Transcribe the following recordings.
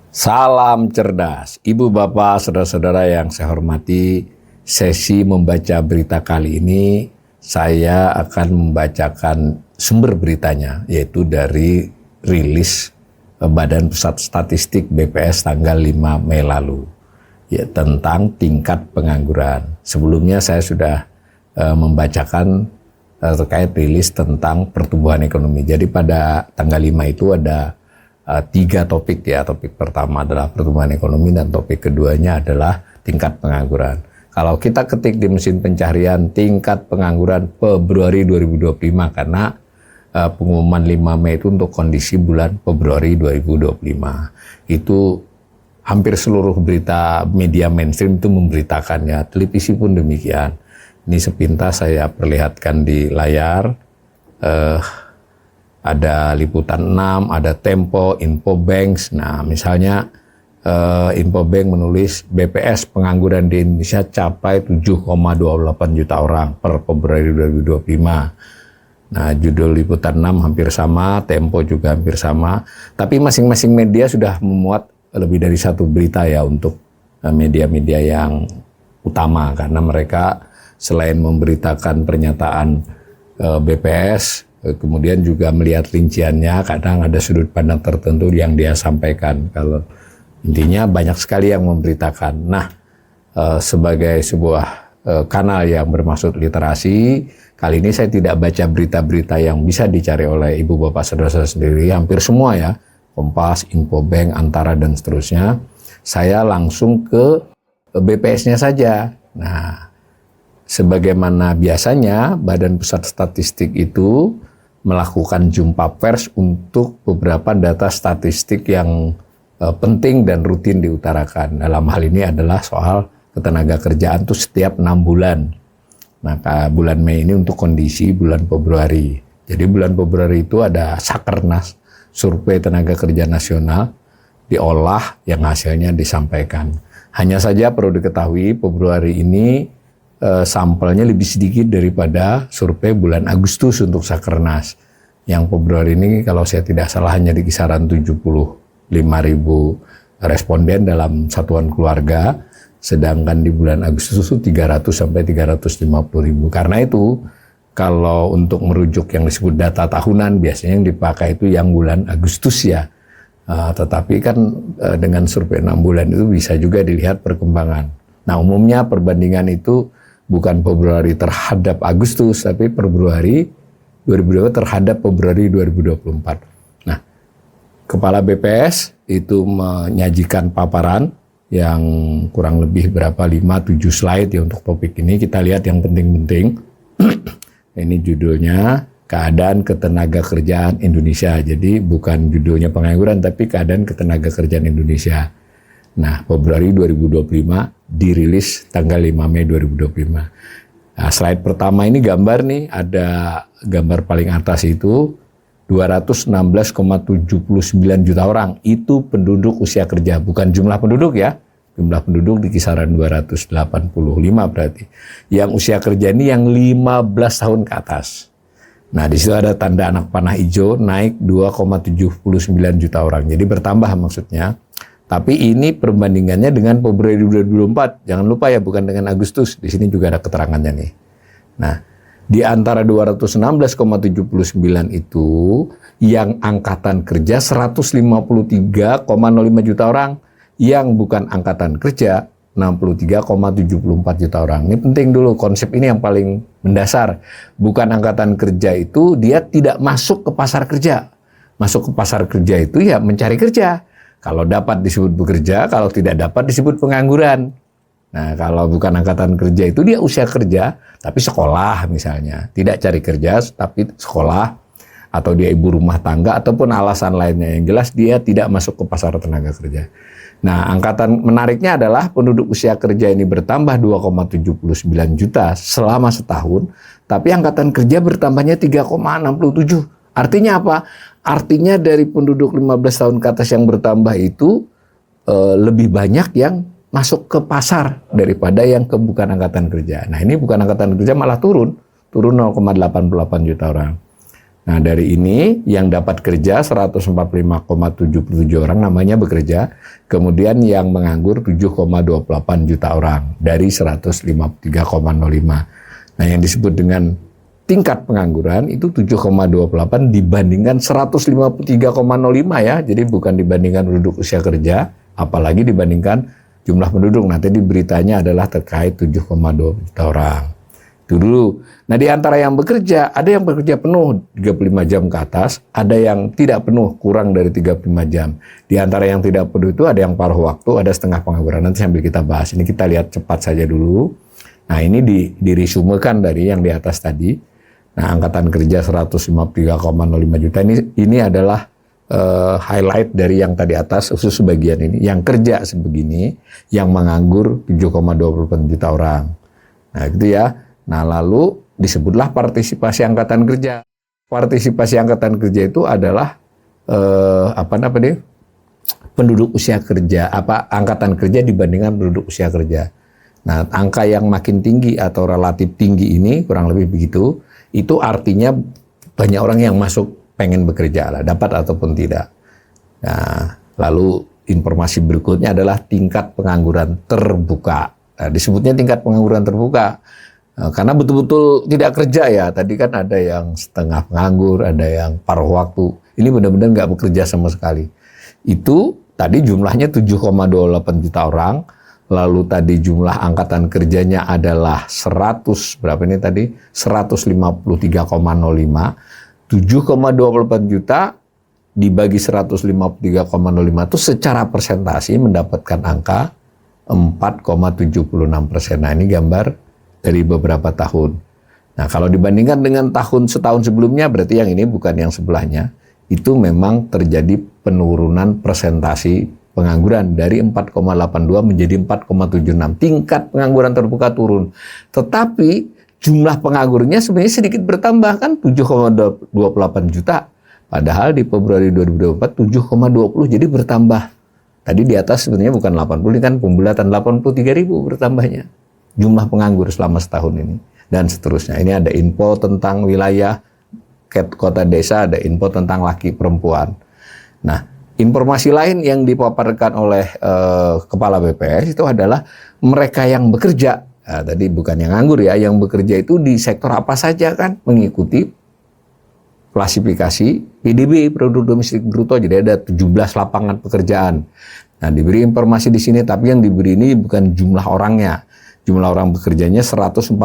Salam cerdas, Ibu Bapak, saudara-saudara yang saya hormati. Sesi membaca berita kali ini saya akan membacakan sumber beritanya, yaitu dari rilis Badan Pusat Statistik BPS tanggal 5 Mei lalu, ya, tentang tingkat pengangguran. Sebelumnya saya sudah membacakan terkait rilis tentang pertumbuhan ekonomi. Jadi pada tanggal 5 itu ada 3 topik ya. Topik pertama adalah pertumbuhan ekonomi dan topik keduanya adalah tingkat pengangguran. Kalau kita ketik di mesin pencarian tingkat pengangguran Februari 2025, karena pengumuman 5 Mei itu untuk kondisi bulan Februari 2025. Itu hampir seluruh berita media mainstream itu memberitakannya, televisi pun demikian. Ini sepintas saya perlihatkan di layar. Ada Liputan 6, ada Tempo, Infobank. Nah, misalnya Infobank menulis BPS pengangguran di Indonesia capai 7,28 juta orang per Februari 2025. Nah, judul Liputan 6 hampir sama, Tempo juga hampir sama. Tapi masing-masing media sudah memuat lebih dari satu berita ya untuk media-media yang utama. Karena mereka selain memberitakan pernyataan BPS, kemudian juga melihat rinciannya, kadang ada sudut pandang tertentu yang dia sampaikan. Kalau intinya banyak sekali yang memberitakan. Nah, sebagai sebuah kanal yang bermaksud literasi, kali ini saya tidak baca berita-berita yang bisa dicari oleh ibu bapak saudara sendiri, hampir semua ya, Kompas, Infobank, Antara dan seterusnya. Saya langsung ke BPS-nya saja. Nah, sebagaimana biasanya Badan Pusat Statistik itu melakukan jumpa pers untuk beberapa data statistik yang penting dan rutin diutarakan. Dalam hal ini adalah soal ketenaga kerjaan itu setiap 6 bulan. Maka bulan Mei ini untuk kondisi bulan Februari. Jadi bulan Februari itu ada Sakernas, survei tenaga kerja nasional, diolah yang hasilnya disampaikan. Hanya saja perlu diketahui Februari ini sampelnya lebih sedikit daripada survei bulan Agustus untuk Sakernas. Yang Februari ini kalau saya tidak salah hanya di kisaran 75.000 responden dalam satuan keluarga, sedangkan di bulan Agustus itu 300 sampai 350.000. Karena itu kalau untuk merujuk yang disebut data tahunan, biasanya yang dipakai itu yang bulan Agustus ya. Tetapi kan dengan survei 6 bulan itu bisa juga dilihat perkembangan. Nah, umumnya perbandingan itu bukan Februari terhadap Agustus, tapi Februari 2020 terhadap Februari 2024. Nah, Kepala BPS itu menyajikan paparan yang kurang lebih 5-7 slide ya untuk topik ini. Kita lihat yang penting-penting. Ini judulnya Keadaan Ketenaga Kerjaan Indonesia. Jadi bukan judulnya pengangguran, tapi Keadaan Ketenaga Kerjaan Indonesia. Nah, Februari 2025 dirilis tanggal 5 Mei 2025. Nah, slide pertama ini gambar nih, ada gambar paling atas itu 216,79 juta orang. Itu penduduk usia kerja, bukan jumlah penduduk ya. Jumlah penduduk di kisaran 285 berarti. Yang usia kerja ini yang 15 tahun ke atas. Nah, di situ ada tanda anak panah hijau naik 2,79 juta orang. Jadi bertambah maksudnya. Tapi ini perbandingannya dengan Februari 2024. Jangan lupa ya, bukan dengan Agustus. Di sini juga ada keterangannya nih. Nah, di antara 216,79 itu, yang angkatan kerja 153,05 juta orang. Yang bukan angkatan kerja 63,74 juta orang. Ini penting dulu, konsep ini yang paling mendasar. Bukan angkatan kerja itu dia tidak masuk ke pasar kerja. Masuk ke pasar kerja itu ya mencari kerja. Kalau dapat disebut bekerja, kalau tidak dapat disebut pengangguran. Nah, kalau bukan angkatan kerja itu dia usia kerja, tapi sekolah misalnya. Tidak cari kerja, tapi sekolah. Atau dia ibu rumah tangga, ataupun alasan lainnya. Yang jelas dia tidak masuk ke pasar tenaga kerja. Nah, angkatan menariknya adalah penduduk usia kerja ini bertambah 2,79 juta selama setahun. Tapi angkatan kerja bertambahnya 3,67. Artinya apa? Artinya dari penduduk 15 tahun ke atas yang bertambah itu lebih banyak yang masuk ke pasar daripada yang bukan angkatan kerja. Nah, ini bukan angkatan kerja malah turun turun 0,88 juta orang. Nah, dari ini yang dapat kerja 145,77 orang namanya bekerja, kemudian yang menganggur 7,28 juta orang dari 153,05. Nah, yang disebut dengan tingkat pengangguran itu 7,28 dibandingkan 153,05 ya. Jadi bukan dibandingkan penduduk usia kerja, apalagi dibandingkan jumlah penduduk. Nah, tadi beritanya adalah terkait 7,2 juta orang. Itu dulu. Nah, di antara yang bekerja, ada yang bekerja penuh 35 jam ke atas, ada yang tidak penuh, kurang dari 35 jam. Di antara yang tidak penuh itu ada yang paruh waktu, ada setengah pengangguran. Nanti sambil kita bahas. Ini kita lihat cepat saja dulu. Nah, ini diresumekan dari yang di atas tadi. Nah, angkatan kerja 153,05 juta ini adalah highlight dari yang tadi atas, khusus sebagian ini. Yang kerja sebegini, yang menganggur 7,28 juta orang. Nah, gitu ya. Nah, lalu disebutlah partisipasi angkatan kerja. Partisipasi angkatan kerja itu adalah penduduk usia kerja, angkatan kerja dibandingkan penduduk usia kerja. Nah, angka yang makin tinggi atau relatif tinggi ini, kurang lebih begitu, itu artinya banyak orang yang masuk pengen bekerja lah, dapat ataupun tidak. Nah, lalu informasi berikutnya adalah tingkat pengangguran terbuka. Nah, disebutnya tingkat pengangguran terbuka karena betul-betul tidak kerja ya. Tadi kan ada yang setengah penganggur, ada yang paruh waktu. Ini benar-benar nggak bekerja sama sekali. Itu tadi jumlahnya 7,28 juta orang. Lalu tadi jumlah angkatan kerjanya adalah 100, berapa ini tadi? 153,05. 7,24 juta dibagi 153,05 itu secara persentasi mendapatkan angka 4,76%. Nah, ini gambar dari beberapa tahun. Nah, kalau dibandingkan dengan setahun sebelumnya, berarti yang ini bukan yang sebelahnya, itu memang terjadi penurunan persentasi pengangguran dari 4,82 menjadi 4,76. Tingkat pengangguran terbuka turun. Tetapi jumlah penganggurannya sebenarnya sedikit bertambah, kan 7,28 juta. Padahal di Februari 2024 7,20, jadi bertambah. Tadi di atas sebenarnya bukan 80, ini kan pembulatan 83.000 bertambahnya jumlah penganggur selama setahun ini, dan seterusnya. Ini ada info tentang wilayah kota desa, ada info tentang laki perempuan. Nah, informasi lain yang dipaparkan oleh Kepala BPS itu adalah mereka yang bekerja. Nah, tadi bukan yang nganggur ya, yang bekerja itu di sektor apa saja kan, mengikuti klasifikasi PDB, produk domestik bruto. Jadi ada 17 lapangan pekerjaan. Nah, diberi informasi di sini, tapi yang diberi ini bukan jumlah orangnya. Jumlah orang bekerjanya 145,77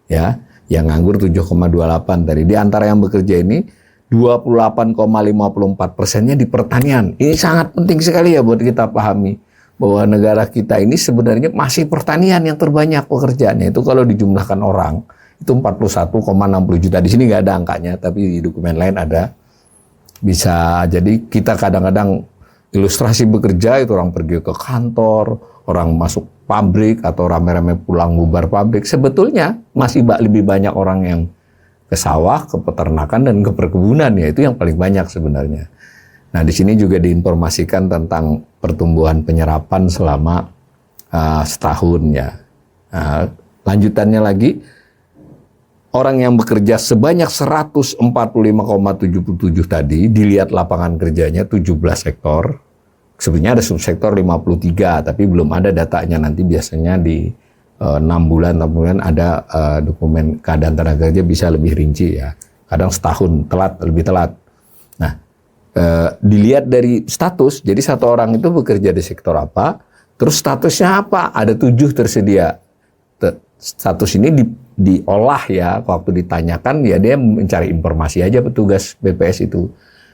ya, yang nganggur 7,28 tadi. Di antara yang bekerja ini 28,54%-nya di pertanian. Ini sangat penting sekali ya buat kita pahami bahwa negara kita ini sebenarnya masih pertanian yang terbanyak pekerjaannya. Itu kalau dijumlahkan orang itu 41,60 juta. Di sini nggak ada angkanya, tapi di dokumen lain ada. Bisa jadi kita kadang-kadang ilustrasi bekerja itu orang pergi ke kantor, orang masuk pabrik atau rame-rame pulang bubar pabrik. Sebetulnya masih lebih banyak orang yang ke sawah, ke peternakan, dan ke perkebunan, ya itu yang paling banyak sebenarnya. Nah, di sini juga diinformasikan tentang pertumbuhan penyerapan selama setahun ya. Lanjutannya lagi, orang yang bekerja sebanyak 145,77 tadi, dilihat lapangan kerjanya 17 sektor. Sebenarnya ada subsektor 53, tapi belum ada datanya. Nanti biasanya di 6 bulan ada dokumen keadaan tenaga kerja bisa lebih rinci ya. Kadang setahun lebih telat. Nah, dilihat dari status, jadi satu orang itu bekerja di sektor apa, terus statusnya apa? Ada 7 tersedia. Status ini diolah ya, waktu ditanyakan ya dia mencari informasi aja petugas BPS itu.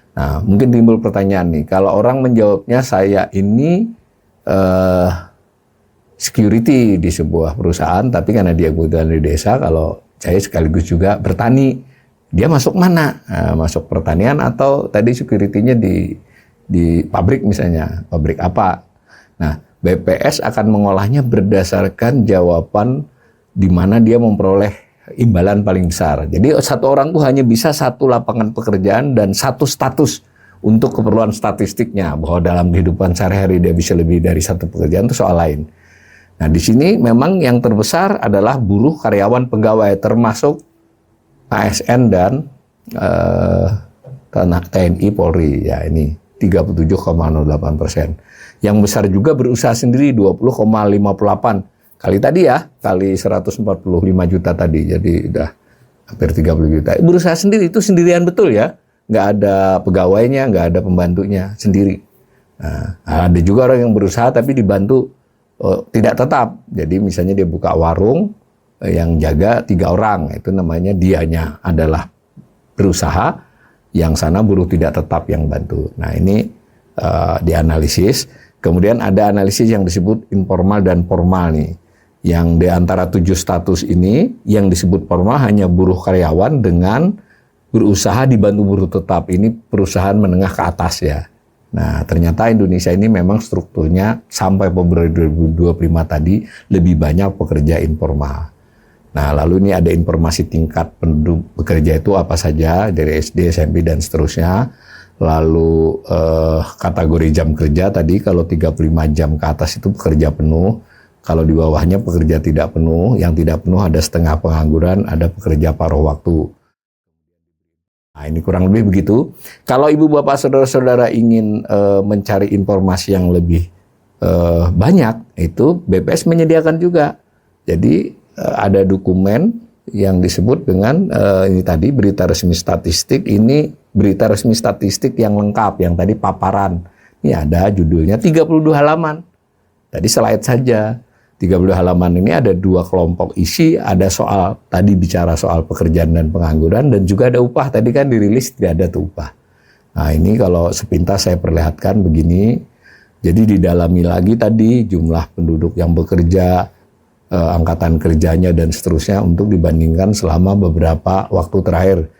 Nah, mungkin timbul pertanyaan nih, kalau orang menjawabnya saya ini security di sebuah perusahaan, tapi karena dia kebetulan di desa, kalau saya sekaligus juga bertani, dia masuk mana? Nah, masuk pertanian atau tadi security-nya di pabrik misalnya, pabrik apa? Nah, BPS akan mengolahnya berdasarkan jawaban di mana dia memperoleh imbalan paling besar. Jadi satu orang tuh hanya bisa satu lapangan pekerjaan dan satu status untuk keperluan statistiknya, bahwa dalam kehidupan sehari-hari dia bisa lebih dari satu pekerjaan itu soal lain. Nah, di sini memang yang terbesar adalah buruh, karyawan, pegawai, termasuk ASN dan TNI, Polri. Ya, ini 37,08%. Yang besar juga berusaha sendiri 20,58. Kali tadi ya, kali 145 juta tadi. Jadi udah hampir 30 juta. Berusaha sendiri itu sendirian betul ya. Nggak ada pegawainya, nggak ada pembantunya, sendiri. Nah, ada juga orang yang berusaha tapi dibantu tidak tetap. Jadi misalnya dia buka warung, yang jaga 3 orang, itu namanya dianya adalah berusaha, yang sana buruh tidak tetap yang bantu. Nah, ini dianalisis. Kemudian ada analisis yang disebut informal dan formal nih. Yang di antara 7 status ini, yang disebut formal hanya buruh karyawan dengan berusaha dibantu buruh tetap. Ini perusahaan menengah ke atas ya. Nah, ternyata Indonesia ini memang strukturnya sampai Februari 2025 tadi lebih banyak pekerja informal. Nah, lalu ini ada informasi tingkat penduduk bekerja itu apa saja dari SD, SMP, dan seterusnya. Lalu kategori jam kerja tadi, kalau 35 jam ke atas itu pekerja penuh. Kalau di bawahnya pekerja tidak penuh, yang tidak penuh ada setengah pengangguran, ada pekerja paruh waktu. Nah, ini kurang lebih begitu. Kalau ibu bapak saudara-saudara ingin mencari informasi yang lebih banyak, itu BPS menyediakan juga. Jadi ada dokumen yang disebut dengan ini tadi berita resmi statistik. Ini berita resmi statistik yang lengkap, yang tadi paparan. Ini ada judulnya 32 halaman. Tadi slide saja. 30 halaman ini ada 2 kelompok isi, ada soal, tadi bicara soal pekerjaan dan pengangguran, dan juga ada upah, tadi kan dirilis tidak ada tuh upah. Nah, ini kalau sepintas saya perlihatkan begini, jadi didalami lagi tadi jumlah penduduk yang bekerja, angkatan kerjanya dan seterusnya untuk dibandingkan selama beberapa waktu terakhir,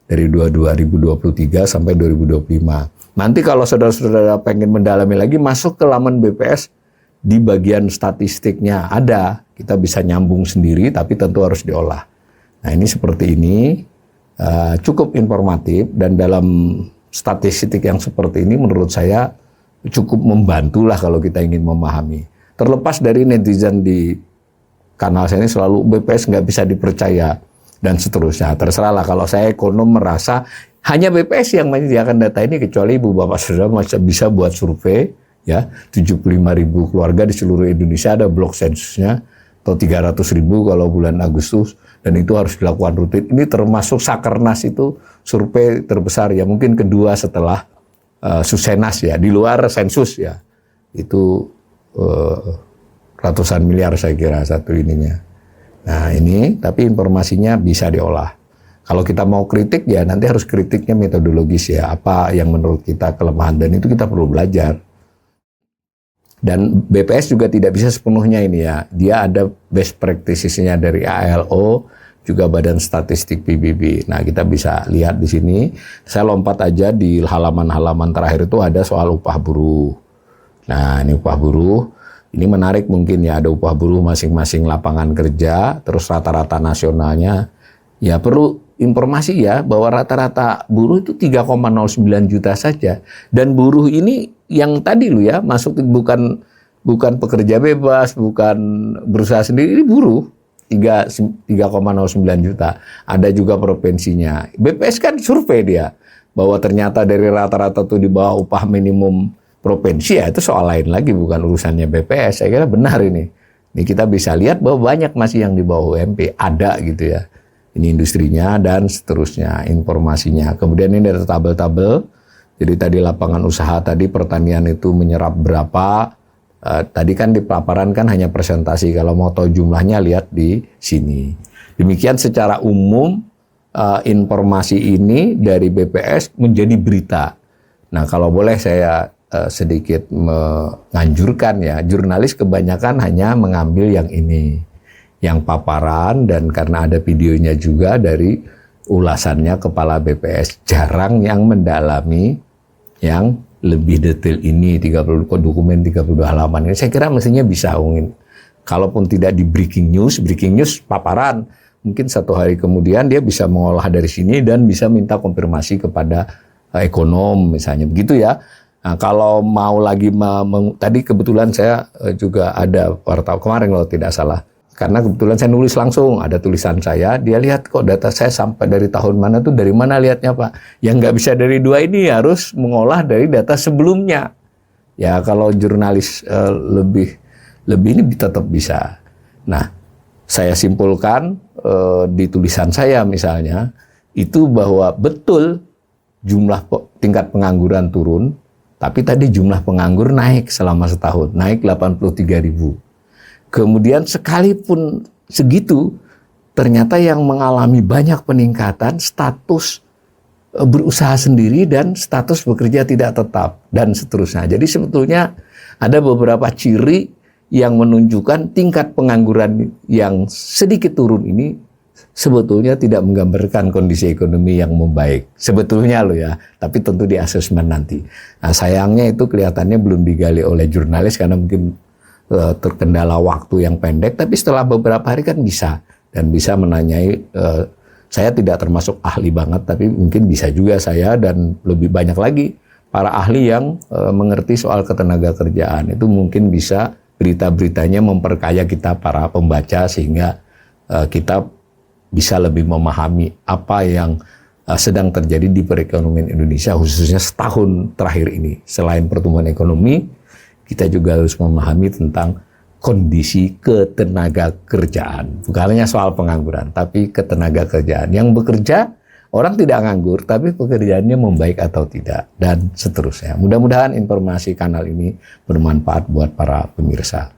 dari 2023 sampai 2025. Nanti kalau saudara-saudara pengen mendalami lagi, masuk ke laman BPS, di bagian statistiknya ada, kita bisa nyambung sendiri, tapi tentu harus diolah. Nah, ini seperti ini, cukup informatif, dan dalam statistik yang seperti ini menurut saya cukup membantulah kalau kita ingin memahami. Terlepas dari netizen di kanal saya ini selalu BPS nggak bisa dipercaya dan seterusnya, terserahlah. Kalau saya ekonom merasa hanya BPS yang menyediakan data ini, kecuali ibu bapak saudara masih bisa buat survei. Ya, 75.000 keluarga di seluruh Indonesia ada blok sensusnya, atau 300.000 kalau bulan Agustus, dan itu harus dilakukan rutin. Ini termasuk Sakernas, itu survei terbesar ya, mungkin kedua setelah Susenas ya, di luar sensus ya, itu ratusan miliar saya kira satu ininya. Nah, ini tapi informasinya bisa diolah. Kalau kita mau kritik ya nanti harus kritiknya metodologis ya, apa yang menurut kita kelemahan, dan itu kita perlu belajar. Dan BPS juga tidak bisa sepenuhnya ini ya. Dia ada best practices-nya dari ALO, juga Badan Statistik PBB. Nah, kita bisa lihat di sini. Saya lompat aja di halaman-halaman terakhir itu ada soal upah buruh. Nah, ini upah buruh. Ini menarik mungkin ya, ada upah buruh masing-masing lapangan kerja, terus rata-rata nasionalnya. Ya, perlu informasi ya, bahwa rata-rata buruh itu 3,09 juta saja. Dan buruh ini yang tadi lu ya, masuk bukan pekerja bebas, bukan berusaha sendiri, ini buruh 3,09 juta. Ada juga provinsinya. BPS kan survei dia, bahwa ternyata dari rata-rata tuh di bawah upah minimum provinsi ya, itu soal lain lagi, bukan urusannya BPS. Saya kira benar ini. Ini kita bisa lihat bahwa banyak masih yang di bawah UMP, ada gitu ya. Ini industrinya dan seterusnya, informasinya. Kemudian ini ada tabel-tabel. Jadi tadi lapangan usaha, tadi pertanian itu menyerap berapa. Tadi kan di paparan kan hanya presentasi. Kalau mau tahu jumlahnya lihat di sini. Demikian secara umum informasi ini dari BPS menjadi berita. Nah, kalau boleh saya sedikit menganjurkan ya, jurnalis kebanyakan hanya mengambil yang ini, yang paparan, dan karena ada videonya juga dari ulasannya kepala BPS, jarang yang mendalami yang lebih detail ini, 30 dokumen 32 halaman ini. Saya kira mestinya bisa ungin. Kalaupun tidak di breaking news paparan, mungkin 1 hari kemudian dia bisa mengolah dari sini dan bisa minta konfirmasi kepada ekonom misalnya, begitu ya. Nah, kalau mau lagi tadi kebetulan saya juga ada wartawan kemarin kalau tidak salah. Karena kebetulan saya nulis langsung, ada tulisan saya, dia lihat kok data saya sampai dari tahun mana tuh, dari mana lihatnya Pak? Yang nggak bisa dari 2 ini harus mengolah dari data sebelumnya. Ya kalau jurnalis lebih ini tetap bisa. Nah, saya simpulkan di tulisan saya misalnya, itu bahwa betul jumlah tingkat pengangguran turun, tapi tadi jumlah penganggur naik selama setahun, naik 83.000. Kemudian sekalipun segitu, ternyata yang mengalami banyak peningkatan status berusaha sendiri dan status bekerja tidak tetap, dan seterusnya. Jadi sebetulnya ada beberapa ciri yang menunjukkan tingkat pengangguran yang sedikit turun ini sebetulnya tidak menggambarkan kondisi ekonomi yang membaik. Sebetulnya loh ya, tapi tentu di asesmen nanti. Nah sayangnya itu kelihatannya belum digali oleh jurnalis karena mungkin terkendala waktu yang pendek, tapi setelah beberapa hari kan bisa, dan bisa menanyai, saya tidak termasuk ahli banget, tapi mungkin bisa juga saya dan lebih banyak lagi para ahli yang mengerti soal ketenaga kerjaan, itu mungkin bisa berita-beritanya memperkaya kita para pembaca sehingga kita bisa lebih memahami apa yang sedang terjadi di perekonomian Indonesia khususnya setahun terakhir ini. Selain pertumbuhan ekonomi, kita juga harus memahami tentang kondisi ketenaga kerjaan. Bukan hanya soal pengangguran, tapi ketenaga kerjaan. Yang bekerja, orang tidak nganggur, tapi pekerjaannya membaik atau tidak, dan seterusnya. Mudah-mudahan informasi kanal ini bermanfaat buat para pemirsa.